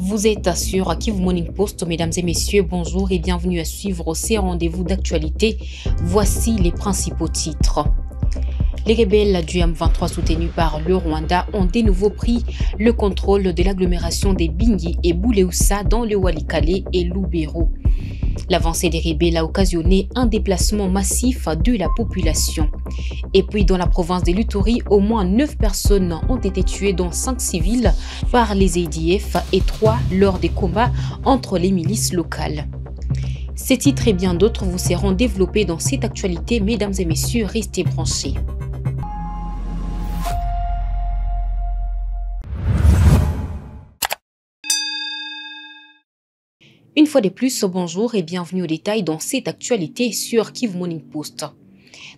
Vous êtes sur Kivu Morning Post, mesdames et messieurs, bonjour et bienvenue à suivre ces rendez-vous d'actualité. Voici les principaux titres. Les rebelles du M23 soutenus par le Rwanda ont de nouveau pris le contrôle de l'agglomération des Bingi et Bouleusa dans le Walikale et Lubero. L'avancée des rebelles a occasionné un déplacement massif de la population. Et puis dans la province de l'Uturi, au moins 9 personnes ont été tuées, dont 5 civils par les ADF et 3 lors des combats entre les milices locales. Ces titres et bien d'autres vous seront développés dans cette actualité. Mesdames et messieurs, restez branchés. Une fois de plus, bonjour et bienvenue au détail dans cette actualité sur Kivu Morning Post.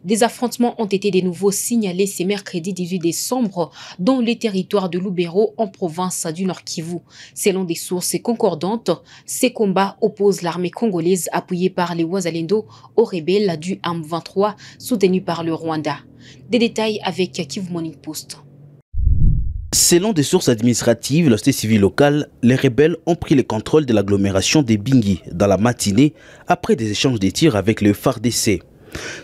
Des affrontements ont été de nouveau signalés ce mercredi 18 décembre dans les territoires de Lubero en province du Nord Kivu. Selon des sources concordantes, ces combats opposent l'armée congolaise appuyée par les Wazalendo aux rebelles du M23 soutenus par le Rwanda. Des détails avec Kivu Morning Post. Selon des sources administratives, la société civile locale, les rebelles ont pris le contrôle de l'agglomération des Bingi dans la matinée après des échanges de tirs avec le FARDC.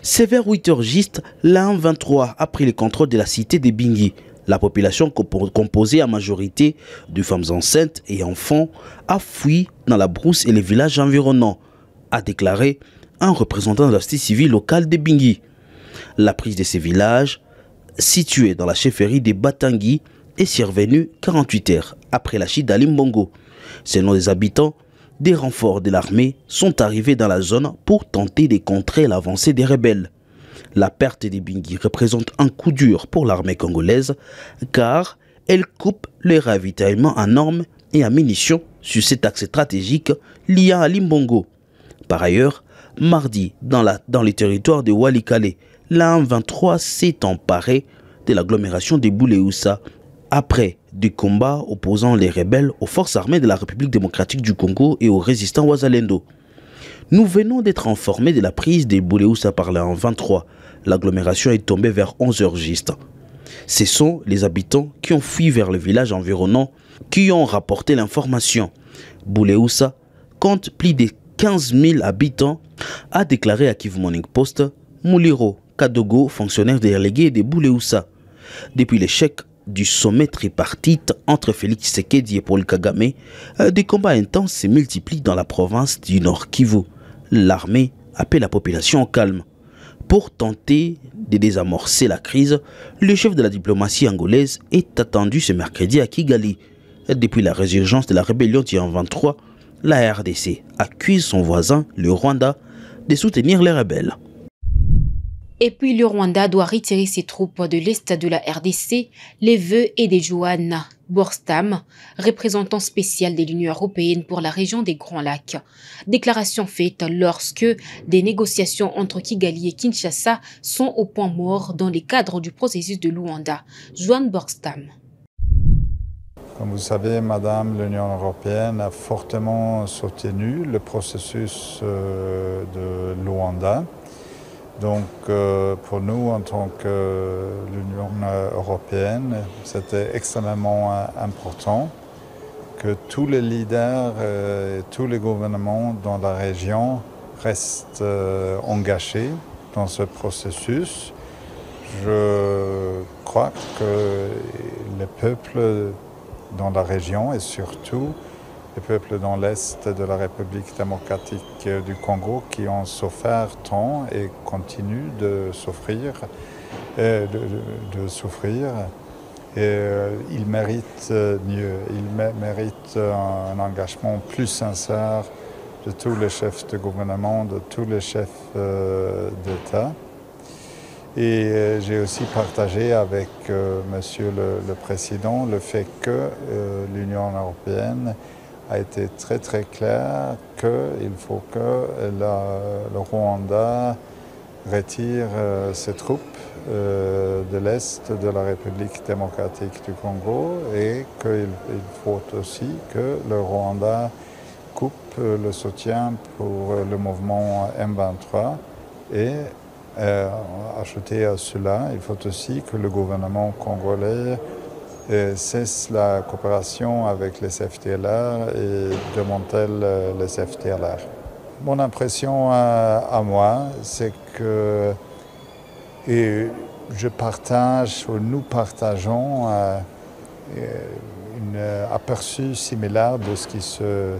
C'est vers 8h juste, la M23 a pris le contrôle de la cité des Bingi. La population composée en majorité de femmes enceintes et enfants a fui dans la brousse et les villages environnants, a déclaré un représentant de la société civile locale des Bingi. La prise de ces villages, situés dans la chefferie des Batangi, est survenue 48 heures après la chute d'Alimbongo. Selon les habitants, des renforts de l'armée sont arrivés dans la zone pour tenter de contrer l'avancée des rebelles. La perte des Bingi représente un coup dur pour l'armée congolaise car elle coupe les ravitaillements en armes et en munitions sur cet axe stratégique lié à Limbongo. Par ailleurs, mardi, dans les territoires de Walikale, la M23 s'est emparée de l'agglomération de Bouleusa après des combats opposant les rebelles aux forces armées de la République démocratique du Congo et aux résistants Wazalendo. Nous venons d'être informés de la prise des Bouleusa par la M23. L'agglomération est tombée vers 11h juste. Ce sont les habitants qui ont fui vers le village environnant qui ont rapporté l'information. Bouleusa compte plus de 15 000 habitants, a déclaré à Kivu Morning Post Mouliro Kadogo, fonctionnaire délégué de Bouleusa. Depuis l'échec du sommet tripartite entre Félix Tshisekedi et Paul Kagame, des combats intenses se multiplient dans la province du Nord Kivu. L'armée appelle la population au calme. Pour tenter de désamorcer la crise, le chef de la diplomatie angolaise est attendu ce mercredi à Kigali. Depuis la résurgence de la rébellion du M23, la RDC accuse son voisin, le Rwanda, de soutenir les rebelles. Et puis le Rwanda doit retirer ses troupes de l'Est de la RDC, les vœux et de Johanna Borstam, représentant spécial de l'Union européenne pour la région des Grands Lacs. Déclaration faite lorsque des négociations entre Kigali et Kinshasa sont au point mort dans le cadre du processus de Luanda. Johanna Borstam. Comme vous savez, Madame, l'Union européenne a fortement soutenu le processus de Luanda. Donc pour nous, en tant que l'Union européenne, c'était extrêmement important que tous les leaders et tous les gouvernements dans la région restent engagés dans ce processus. Je crois que les peuples dans la région et surtout les peuples dans l'Est de la République démocratique du Congo qui ont souffert tant et continuent de souffrir. Ils méritent mieux, ils méritent un engagement plus sincère de tous les chefs de gouvernement, de tous les chefs d'État. Et j'ai aussi partagé avec Monsieur le Président le fait que l'Union européenne a été très très clair qu'il faut que le Rwanda retire ses troupes de l'Est de la République démocratique du Congo et qu'il faut aussi que le Rwanda coupe le soutien pour le mouvement M23 et ajouter à cela, il faut aussi que le gouvernement congolais cesse la coopération avec les FDLR et démantèle les FDLR. Mon impression à moi, c'est que je partage, ou nous partageons un aperçu similaire de ce qui se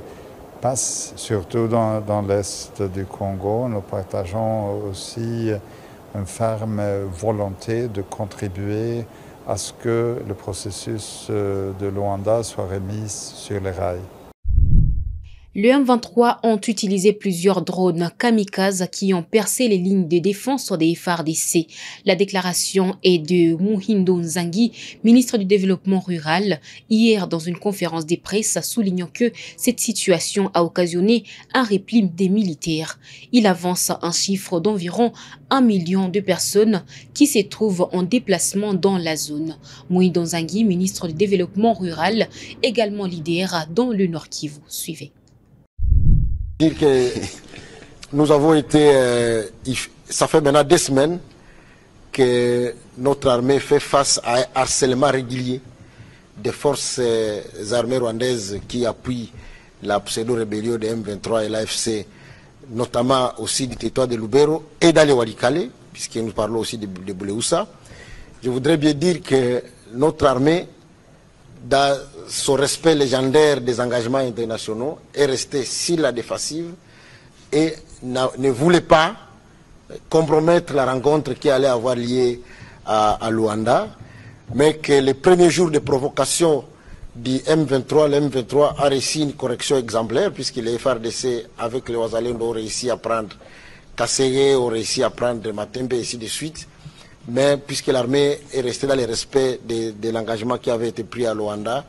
passe, surtout dans l'Est du Congo. Nous partageons aussi une ferme volonté de contribuer à ce que le processus de Luanda soit remis sur les rails. Le M23 ont utilisé plusieurs drones kamikazes qui ont percé les lignes de défense des FARDC. La déclaration est de Muhindo Nzangi, ministre du Développement rural, hier dans une conférence de presse soulignant que cette situation a occasionné un repli des militaires. Il avance un chiffre d'environ 1 million de personnes qui se trouvent en déplacement dans la zone. Muhindo Nzangi, ministre du Développement rural, également leader dans le Nord Kivu. Suivez. Dire que nous avons été, ça fait maintenant 2 semaines que notre armée fait face à un harcèlement régulier des forces armées rwandaises qui appuient la pseudo-rébellion de M23 et l'AFC, notamment aussi du territoire de Lubero et dans les Walikale, puisque nous parlons aussi de Bouleusa. Je voudrais bien dire que notre armée, dans son respect légendaire des engagements internationaux, est restée sur la défensive et ne voulait pas compromettre la rencontre qui allait avoir lieu à Luanda, mais que les premiers jours de provocation du M23, le M23 a réussi une correction exemplaire, puisque les FARDC avec les Ouazalendo ont réussi à prendre Kasségué, ont réussi à prendre Matembe et ainsi de suite. Mais puisque l'armée est restée dans le respect de l'engagement qui avait été pris à Luanda,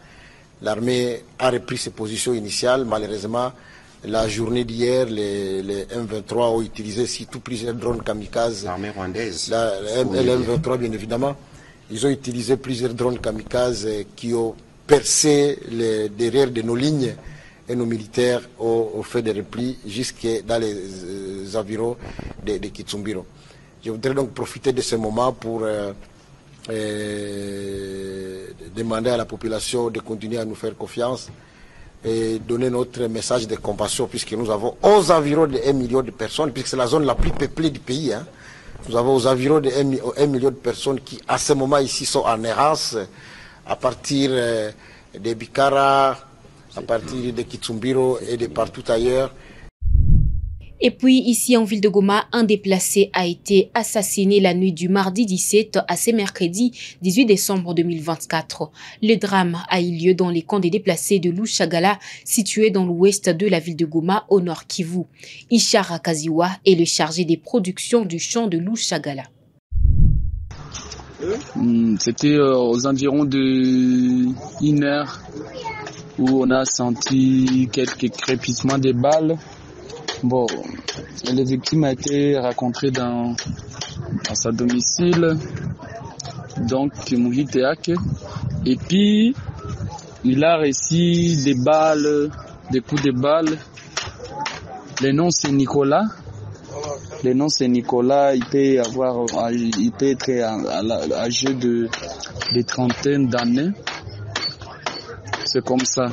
l'armée a repris ses positions initiales. Malheureusement, la journée d'hier, les M23 ont utilisé surtout plusieurs drones kamikazes. L'armée rwandaise. Les M23, bien évidemment. Ils ont utilisé plusieurs drones kamikazes qui ont percé derrière de nos lignes, et nos militaires ont fait des replis jusque dans les environs de Kitsumbiro. Je voudrais donc profiter de ce moment pour demander à la population de continuer à nous faire confiance et donner notre message de compassion, puisque nous avons aux environs de 1 million de personnes, puisque c'est la zone la plus peuplée du pays. Hein. Nous avons aux environs de 1 million de personnes qui, à ce moment ici, sont en errance, à partir de Bikara, à partir de Kitsumbiro et de partout ailleurs. Et puis, ici en ville de Goma, un déplacé a été assassiné la nuit du mardi 17 à ce mercredi 18 décembre 2024. Le drame a eu lieu dans les camps des déplacés de Louchagala, situé dans l'ouest de la ville de Goma, au nord Kivu. Ishara Kaziwa est le chargé des productions du champ de Louchagala. C'était aux environs de 1 heure où on a senti quelques crépitements de balles. Bon, les victimes a été rencontrées dans sa domicile, donc Muhiteake, et puis il a reçu des balles, des coups de balles. Le nom c'est Nicolas. Le nom c'est Nicolas. Il peut être âgé de trentaine d'années. C'est comme ça.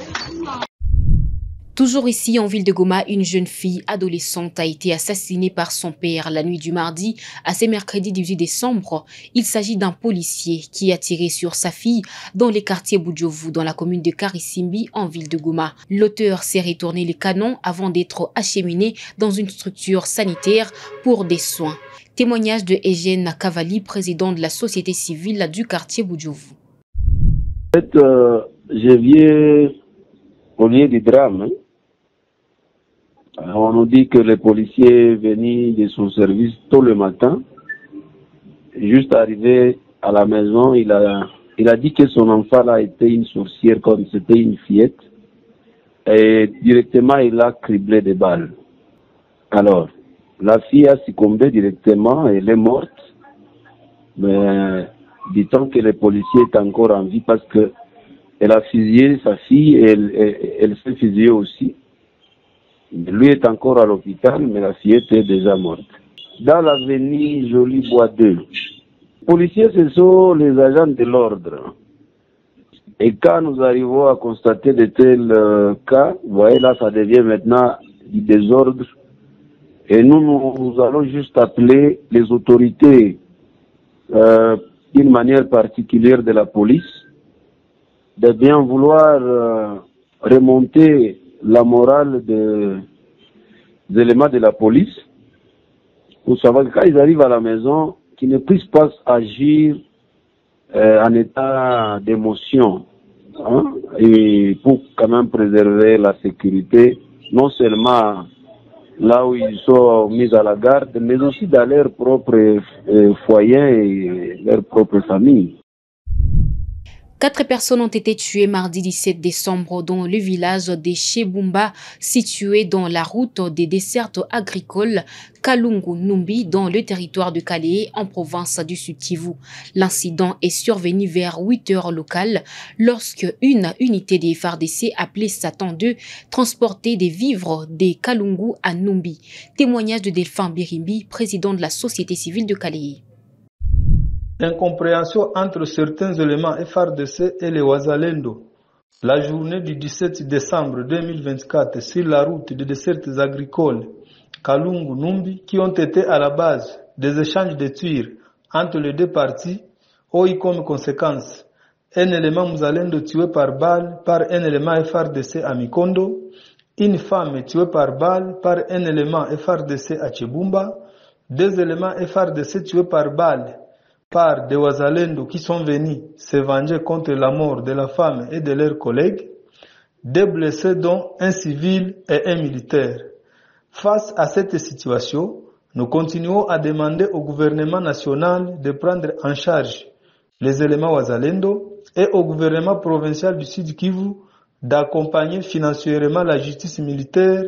Toujours ici, en ville de Goma, une jeune fille adolescente a été assassinée par son père la nuit du mardi à ce mercredi 18 décembre. Il s'agit d'un policier qui a tiré sur sa fille dans les quartiers Boudjovu, dans la commune de Karisimbi, en ville de Goma. L'auteur s'est retourné les canons avant d'être acheminé dans une structure sanitaire pour des soins. Témoignage de Eugène Kavali, président de la société civile du quartier Boudjovu. En fait, je viens au lieu du drame. On nous dit que le policier est venu de son service tôt le matin. Juste arrivé à la maison, il a dit que son enfant là était une sorcière, comme c'était une fillette. Et directement, il a criblé des balles. Alors, la fille a succombé directement, elle est morte. Mais dit-on que le policier est encore en vie parce que elle a fusillé sa fille et elle s'est fusillée aussi. Lui est encore à l'hôpital, mais la fillette est déjà morte. Dans l'avenue Jolie Bois 2, les policiers, ce sont les agents de l'ordre. Et quand nous arrivons à constater de tels cas, vous voyez là, ça devient maintenant du désordre. Et nous allons juste appeler les autorités d'une manière particulière de la police de bien vouloir remonter la morale des éléments de la police pour savoir que quand ils arrivent à la maison, qu'ils ne puissent pas agir en état d'émotion, hein, et pour quand même préserver la sécurité, non seulement là où ils sont mis à la garde, mais aussi dans leur propre foyer et leur propre famille. 4 personnes ont été tuées mardi 17 décembre dans le village de Chebumba, situé dans la route des dessertes agricoles Kalungu-Numbi, dans le territoire de Calais, en province du Sud Kivu. L'incident est survenu vers 8 heures locales, lorsque une unité des FARDC appelée Satan 2 transportait des vivres des Kalungu à Numbi. Témoignage de Delphin Birimbi, président de la société civile de Calais. Incompréhension entre certains éléments FARDC et les Wazalendo. La journée du 17 décembre 2024 sur la route des dessertes agricoles Kalungu-Numbi, qui ont été à la base des échanges de tirs entre les deux parties, ont eu comme conséquence un élément Muzalendo tué par balle par un élément FARDC à Mikondo, une femme tuée par balle par un élément FARDC à Chebumba, 2 éléments FARDC tués par balle par des Wazalendo qui sont venus se venger contre la mort de la femme et de leurs collègues, 2 blessés dont un civil et un militaire. Face à cette situation, nous continuons à demander au gouvernement national de prendre en charge les éléments Wazalendo et au gouvernement provincial du Sud Kivu d'accompagner financièrement la justice militaire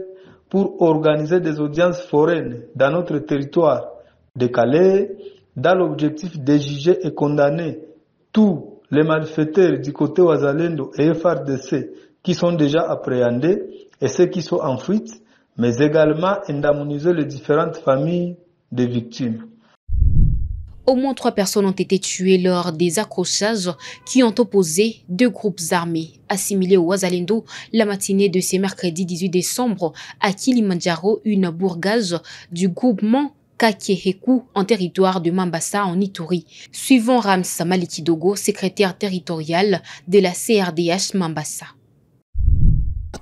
pour organiser des audiences foraines dans notre territoire de Calais, dans l'objectif de juger et condamner tous les malfaiteurs du côté Wazalendo et FARDC qui sont déjà appréhendés et ceux qui sont en fuite, mais également indemniser les différentes familles des victimes. Au moins 3 personnes ont été tuées lors des accrochages qui ont opposé 2 groupes armés assimilés au Wazalendo la matinée de ce mercredi 18 décembre à Kilimandjaro, une bourgade du groupement Kakeheku en territoire de Mambasa en Ituri. Suivant Rams Malikidogo, secrétaire territorial de la CRDH Mambasa.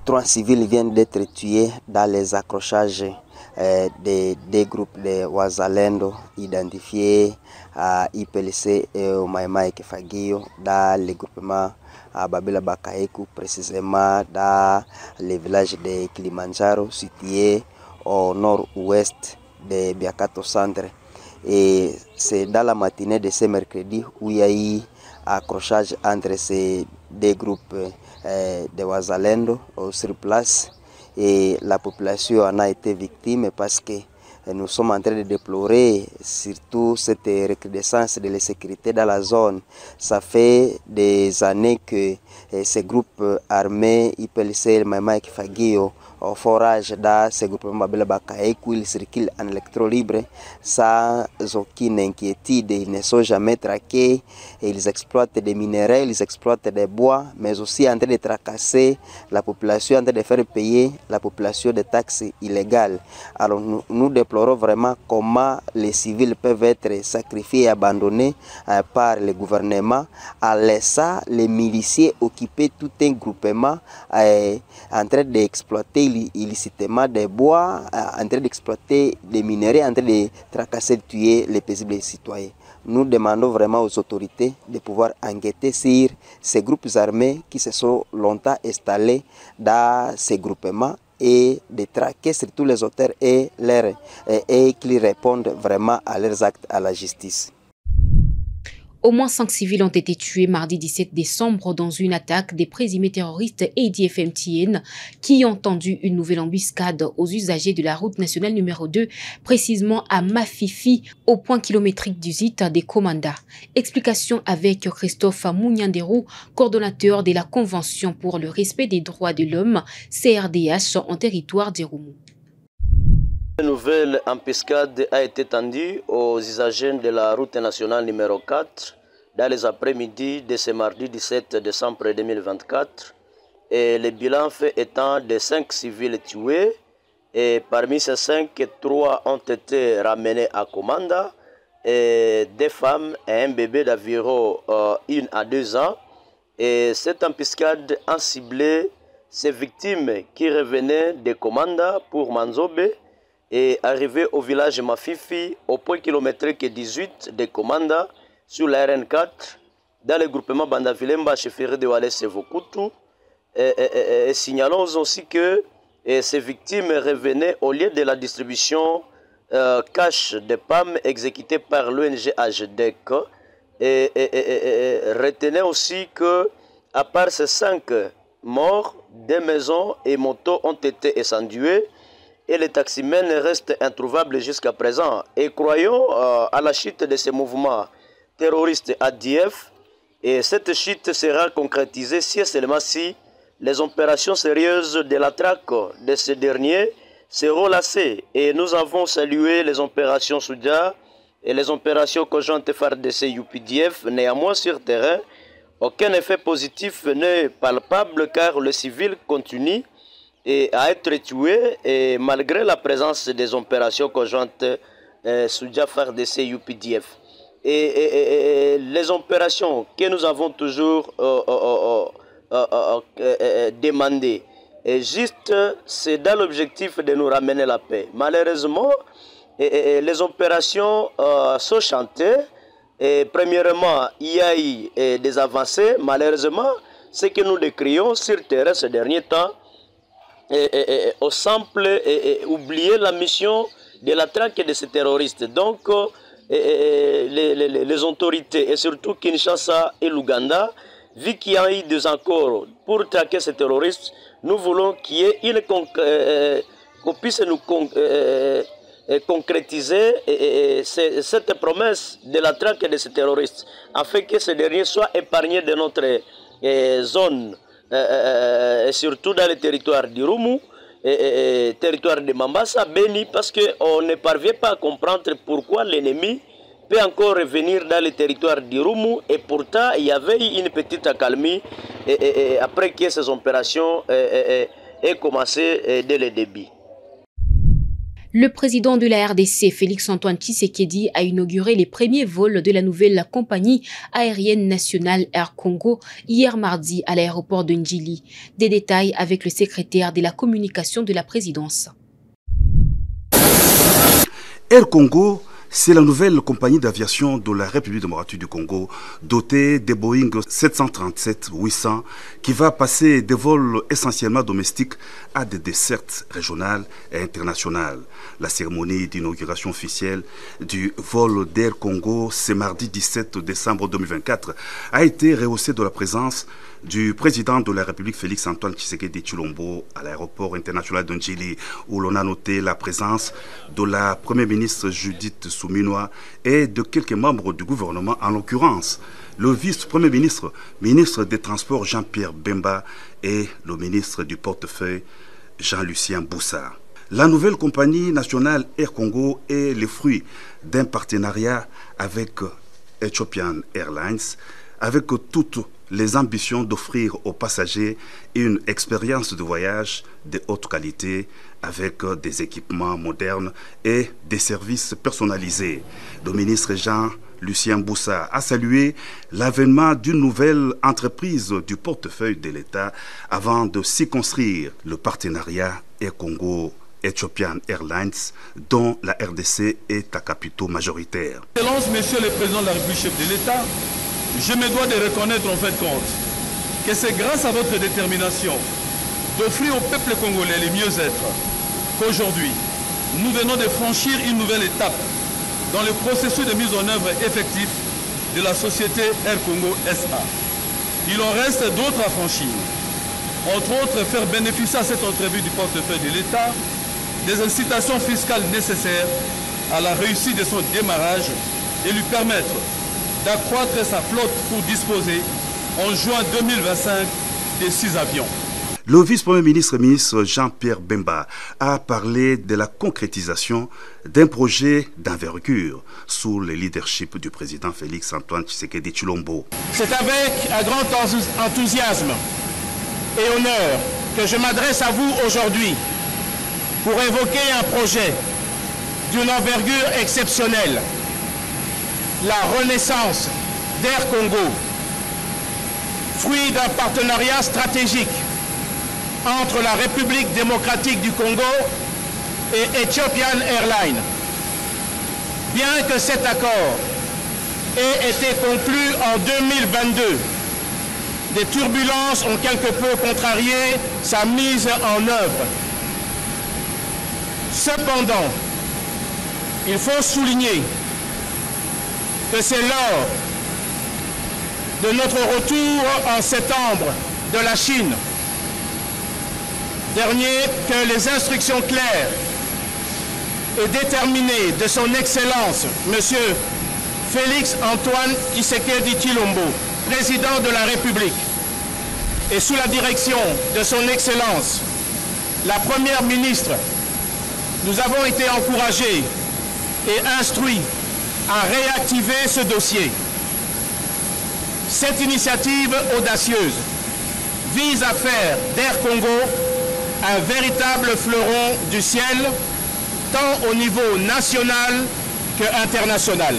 3 civils viennent d'être tués dans les accrochages des groupes de Wazalendo identifiés à IPLC et au Maïmaï Kefagio dans le groupement à Babila Bakaeku, précisément dans le village de Kilimandjaro, situé au nord-ouest de Biakato Centre. Et c'est dans la matinée de ce mercredi où il y a eu accrochage entre ces 2 groupes de Wazalendo sur place, et la population en a été victime parce que nous sommes en train de déplorer surtout cette recrudescence de l'insécurité dans la zone. Ça fait des années que ces groupes armés, IPLC, Maïmaï Kifagio, au forage dans ces groupements Babila Bakaeku, ils circulent en électro libre sans aucune inquiétude. Ils ne sont jamais traqués. Ils exploitent des minéraux, ils exploitent des bois, mais aussi en train de tracasser la population, en train de faire payer la population des taxes illégales. Alors nous déplorons vraiment comment les civils peuvent être sacrifiés et abandonnés par le gouvernement en laissant les miliciens occuper tout un groupement en train d'exploiter illicitement des bois, en train d'exploiter des minéraux, en train de tracasser, de tuer les paisibles citoyens. Nous demandons vraiment aux autorités de pouvoir enquêter sur ces groupes armés qui se sont longtemps installés dans ces groupements et de traquer surtout les auteurs et qu'ils répondent vraiment à leurs actes à la justice. Au moins 5 civils ont été tués mardi 17 décembre dans une attaque des présumés terroristes ADF-MTN qui ont tendu une nouvelle embuscade aux usagers de la route nationale numéro 2, précisément à Mafifi, au point kilométrique du site des Komanda. Explication avec Christophe Mouniandero, coordonnateur de la Convention pour le respect des droits de l'homme, CRDH, en territoire d'Irumu. Une nouvelle embuscade a été tendue aux usagers de la route nationale numéro 4 dans les après-midi de ce mardi 17 décembre 2024. Et le bilan fait étant de 5 civils tués. Et parmi ces 5, 3 ont été ramenés à Komanda. Et 2 femmes et un bébé d'environ 1 à 2 ans. Et cette embuscade a ciblé ces victimes qui revenaient de Komanda pour Manzobe et arrivaient au village Mafifi au point kilométrique 18 de Komanda sur la RN4 dans le groupement Bandavilemba chefferie de Walese Vokutu. Et signalons aussi que ces victimes revenaient au lieu de la distribution cash de PAM exécutée par l'ONG AGDEC. Et retenez aussi que, à part ces 5 morts, 2 maisons et motos ont été incendiées et les taximens restent introuvables jusqu'à présent. Et croyons à la chute de ces mouvements terroristes ADF. Et cette chute sera concrétisée si et seulement si les opérations sérieuses de la traque de ces derniers seront lassées. Et nous avons salué les opérations Soudia et les opérations conjointes FARDC UPDF. Néanmoins, sur terrain, aucun effet positif n'est palpable car le civil continue à être tué et malgré la présence des opérations conjointes Soudia FARDC UPDF. Et les opérations que nous avons toujours demandé. Et juste, c'est dans l'objectif de nous ramener la paix. Malheureusement, les opérations sont chantées. Et premièrement, il y a eu des avancées. Malheureusement, ce que nous décrions sur terrain ces derniers temps, au simple oublier la mission de la traque de ces terroristes. Donc, les autorités, et surtout Kinshasa et l'Ouganda, vu qu'il y a eu des accords pour traquer ces terroristes, nous voulons qu'il y ait qu'on puisse nous concrétiser cette promesse de la traque de ces terroristes, afin que ces derniers soient épargnés de notre zone, et surtout dans le territoire d'Irumu, territoire de Mambasa, Beni, parce qu'on ne parvient pas à comprendre pourquoi l'ennemi peut encore revenir dans le territoire d'Irumu, et pourtant il y avait une petite accalmie après que ces opérations aient commencé dès le début. Le président de la RDC, Félix-Antoine Tshisekedi, a inauguré les premiers vols de la nouvelle compagnie aérienne nationale Air Congo hier mardi à l'aéroport de Ndjili. Des détails avec le secrétaire de la communication de la présidence. Air Congo, c'est la nouvelle compagnie d'aviation de la République démocratique du Congo, dotée des Boeing 737-800, qui va passer des vols essentiellement domestiques à des dessertes régionales et internationales. La cérémonie d'inauguration officielle du vol d'Air Congo, ce mardi 17 décembre 2024, a été rehaussée de la présence du président de la République Félix-Antoine Tshisekedi Tshilombo à l'aéroport international de Ndjili, où l'on a noté la présence de la première ministre Judith Suminwa et de quelques membres du gouvernement, en l'occurrence le vice-premier ministre, ministre des Transports Jean-Pierre Bemba et le ministre du portefeuille Jean-Lucien Boussa. La nouvelle compagnie nationale Air Congo est le fruit d'un partenariat avec Ethiopian Airlines, avec toutes les ambitions d'offrir aux passagers une expérience de voyage de haute qualité avec des équipements modernes et des services personnalisés. Le ministre Jean-Lucien Boussa a salué l'avènement d'une nouvelle entreprise du portefeuille de l'État avant de circonscrire le partenariat Air Congo Ethiopian Airlines, dont la RDC est à capitaux majoritaire. Excellence, Monsieur le Président de la République, chef de l'État, je me dois de reconnaître en fait compte que c'est grâce à votre détermination d'offrir au peuple congolais le mieux-être qu'aujourd'hui, nous venons de franchir une nouvelle étape dans le processus de mise en œuvre effectif de la société Air Congo SA. Il en reste d'autres à franchir. Entre autres, faire bénéficier à cette entreprise du portefeuille de l'État des incitations fiscales nécessaires à la réussite de son démarrage et lui permettre d'accroître sa flotte pour disposer en juin 2025 de 6 avions. Le vice-premier ministre Jean-Pierre Bemba a parlé de la concrétisation d'un projet d'envergure sous le leadership du président Félix-Antoine Tshisekedi Tshilombo. C'est avec un grand enthousiasme et honneur que je m'adresse à vous aujourd'hui pour évoquer un projet d'une envergure exceptionnelle, la renaissance d'Air Congo, fruit d'un partenariat stratégique entre la République démocratique du Congo et Ethiopian Airlines. Bien que cet accord ait été conclu en 2022, des turbulences ont quelque peu contrarié sa mise en œuvre. Cependant, il faut souligner que c'est lors de notre retour en septembre de la Chine dernier que les instructions claires et déterminées de son Excellence, M. Félix-Antoine Tshisekedi Tshilombo, président de la République, et sous la direction de son Excellence, la Première ministre, nous avons été encouragés et instruits à réactiver ce dossier. Cette initiative audacieuse vise à faire d'Air Congo un véritable fleuron du ciel, tant au niveau national qu'international.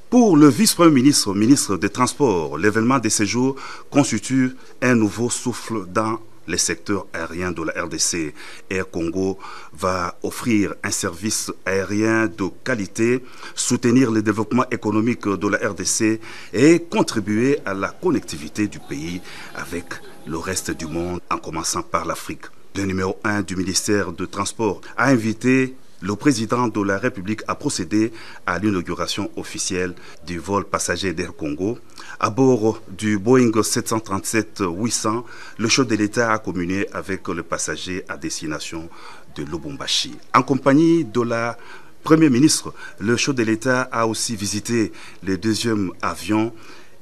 Pour le vice-premier ministre, ministre des Transports, l'événement de ce jour constitue un nouveau souffle dans les secteurs aériens de la RDC. Air Congo va offrir un service aérien de qualité, soutenir le développement économique de la RDC et contribuer à la connectivité du pays avec le reste du monde, en commençant par l'Afrique. Le numéro 1 du ministère des Transports a invité le président de la République a procédé à l'inauguration officielle du vol passager d'Air Congo. À bord du Boeing 737-800, le chef de l'État a communié avec le passager à destination de Lubumbashi. En compagnie de la Première ministre, le chef de l'État a aussi visité le deuxième avion.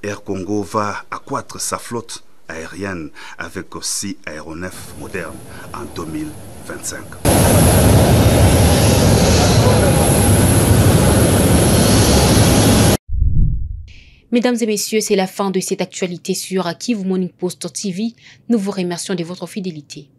Air Congo va accroître sa flotte aérienne avec 6 aéronefs modernes en 2025. Mesdames et messieurs, c'est la fin de cette actualité sur Kivu Morning Post TV. Nous vous remercions de votre fidélité.